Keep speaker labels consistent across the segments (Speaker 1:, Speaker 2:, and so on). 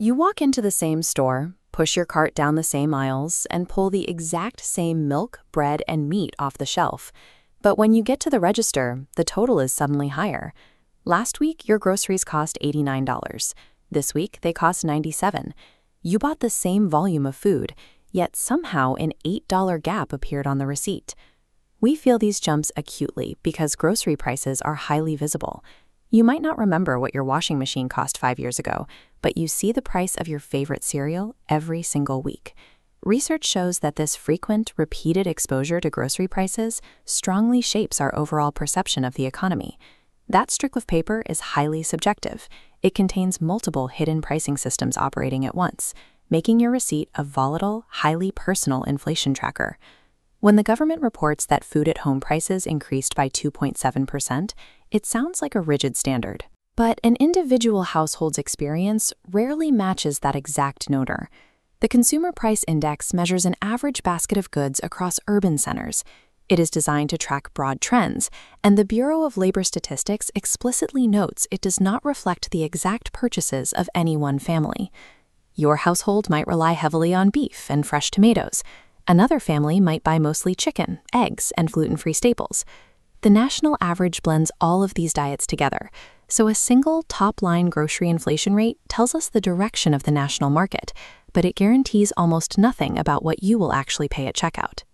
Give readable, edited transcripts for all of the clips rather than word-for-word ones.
Speaker 1: You walk into the same store, push your cart down the same aisles, and pull the exact same milk, bread, and meat off the shelf. But when you get to the register, the total is suddenly higher. Last week, your groceries cost $89. This week, they cost $97. You bought the same volume of food, yet somehow an $8 gap appeared on the receipt. We feel these jumps acutely because grocery prices are highly visible. You might not remember what your washing machine cost 5 years ago, but you see the price of your favorite cereal every single week. Research shows that this frequent, repeated exposure to grocery prices strongly shapes our overall perception of the economy. That strip of paper is highly subjective. It contains multiple hidden pricing systems operating at once, making your receipt a volatile, highly personal inflation tracker. When the government reports that food-at-home prices increased by 2.7%, it sounds like a rigid standard. But an individual household's experience rarely matches that exact number. The Consumer Price Index measures an average basket of goods across urban centers. It is designed to track broad trends, and the Bureau of Labor Statistics explicitly notes it does not reflect the exact purchases of any one family. Your household might rely heavily on beef and fresh tomatoes. Another family might buy mostly chicken, eggs, and gluten-free staples. The national average blends all of these diets together, so a single top-line grocery inflation rate tells us the direction of the national market, but it guarantees almost nothing about what you will actually pay at checkout.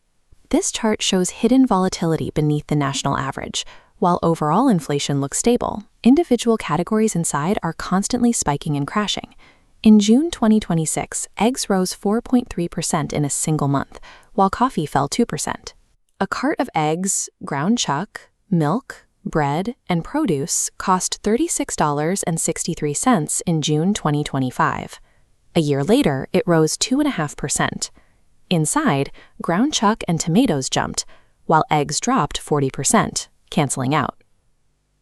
Speaker 1: This chart shows hidden volatility beneath the national average. While overall inflation looks stable, individual categories inside are constantly spiking and crashing. In June 2026, eggs rose 4.3% in a single month, while coffee fell 2%. A cart of eggs, ground chuck, milk, bread, and produce cost $36.63 in June 2025. A year later, it rose 2.5%. Inside, ground chuck and tomatoes jumped, while eggs dropped 40%, canceling out.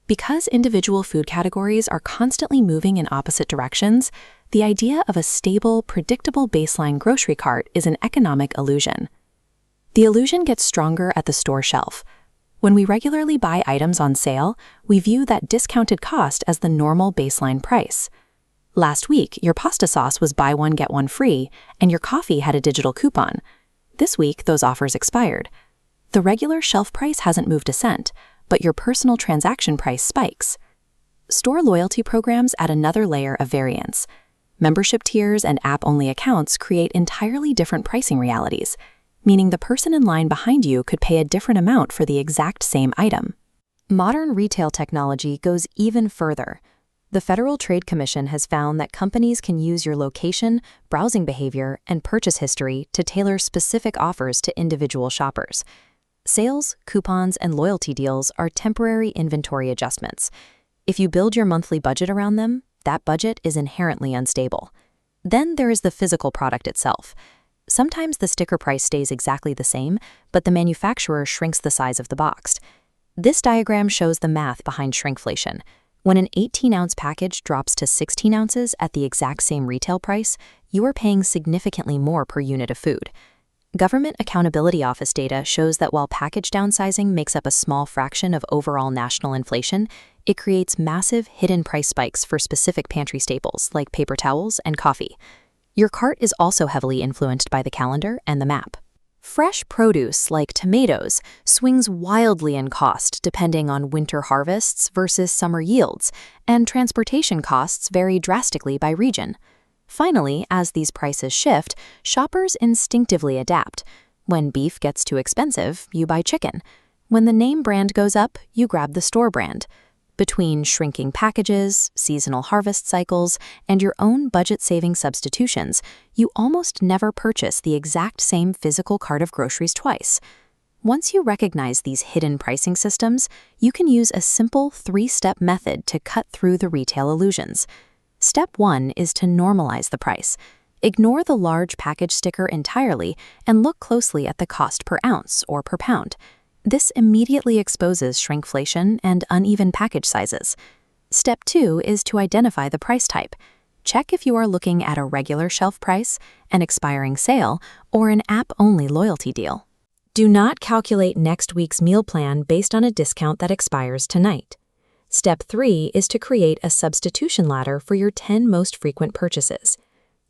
Speaker 1: Because individual food categories are constantly moving in opposite directions, the idea of a stable, predictable baseline grocery cart is an economic illusion. The illusion gets stronger at the store shelf. When we regularly buy items on sale, we view that discounted cost as the normal baseline price. Last week, your pasta sauce was buy one, get one free, and your coffee had a digital coupon. This week, those offers expired. The regular shelf price hasn't moved a cent, but your personal transaction price spikes. Store loyalty programs add another layer of variance. Membership tiers and app-only accounts create entirely different pricing realities, meaning the person in line behind you could pay a different amount for the exact same item. Modern retail technology goes even further. The Federal Trade Commission has found that companies can use your location, browsing behavior, and purchase history to tailor specific offers to individual shoppers. Sales, coupons, and loyalty deals are temporary inventory adjustments. If you build your monthly budget around them, that budget is inherently unstable. Then there is the physical product itself. Sometimes the sticker price stays exactly the same, but the manufacturer shrinks the size of the box. This diagram shows the math behind shrinkflation. When an 18-ounce package drops to 16 ounces at the exact same retail price, you are paying significantly more per unit of food. Government Accountability Office data shows that while package downsizing makes up a small fraction of overall national inflation, it creates massive hidden price spikes for specific pantry staples like paper towels and coffee. Your cart is also heavily influenced by the calendar and the map. Fresh produce like tomatoes swings wildly in cost depending on winter harvests versus summer yields, and transportation costs vary drastically by region. Finally, as these prices shift, shoppers instinctively adapt. When beef gets too expensive, you buy chicken. When the name brand goes up, you grab the store brand. Between shrinking packages, seasonal harvest cycles, and your own budget-saving substitutions, you almost never purchase the exact same physical cart of groceries twice. Once you recognize these hidden pricing systems, you can use a simple 3-step method to cut through the retail illusions. Step 1 is to normalize the price. Ignore the large package sticker entirely and look closely at the cost per ounce or per pound. This immediately exposes shrinkflation and uneven package sizes. Step 2 is to identify the price type. Check if you are looking at a regular shelf price, an expiring sale, or an app-only loyalty deal. Do not calculate next week's meal plan based on a discount that expires tonight. Step 3 is to create a substitution ladder for your 10 most frequent purchases.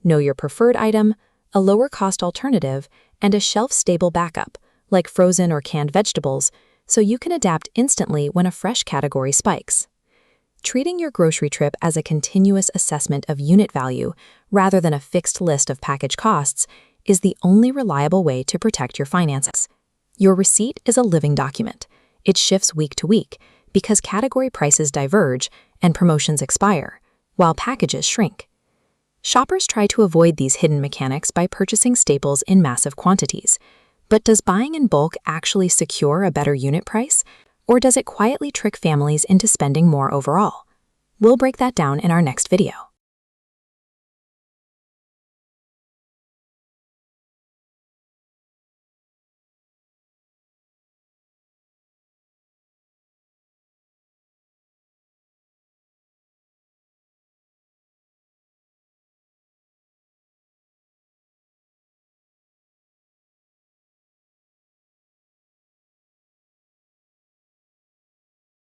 Speaker 1: know your preferred item, a lower-cost alternative, and a shelf-stable backup, like frozen or canned vegetables, so you can adapt instantly when a fresh category spikes. Treating your grocery trip as a continuous assessment of unit value rather than a fixed list of package costs is the only reliable way to protect your finances. Your receipt is a living document. It shifts week to week because category prices diverge and promotions expire, while packages shrink. Shoppers try to avoid these hidden mechanics by purchasing staples in massive quantities. But does buying in bulk actually secure a better unit price, or does it quietly trick families into spending more overall? We'll break that down in our next video.